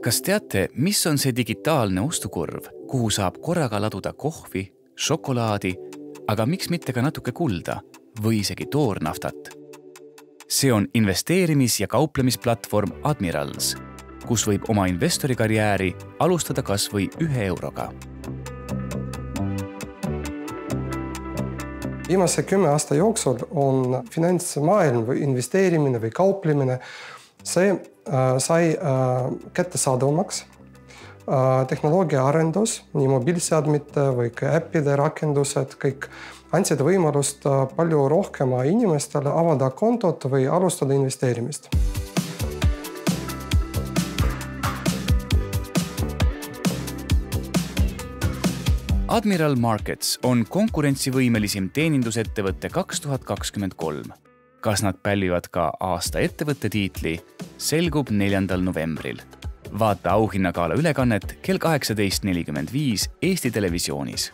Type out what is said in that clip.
Kas teate, mis on see digitaalne ostukurv, kuhu saab korraga laduda kohvi, šokolaadi, aga miks mitte ka natuke kulda või isegi toornaftat? See on investeerimis- ja kauplemisplatvorm Admirals, kus võib oma investori karjääri alustada kas või 1 euroga. Viimase 10 aasta jooksul on finantsmaailm või investeerimine või kauplemine see sai kättesaadavamaks. Tehnoloogia arendus, nii mobiilseadmete või ka äppide rakendused, kõik andsid võimalust palju rohkema inimestele avada kontot või alustada investeerimist. Admiral Markets on konkurentsivõimelisim teenindusettevõtte 2023. Kas nad pälvivad ka aasta ettevõtte tiitli, selgub 4. novembril. Vaata auhinnagaala ülekannet kell 18.45 Eesti Televisioonis.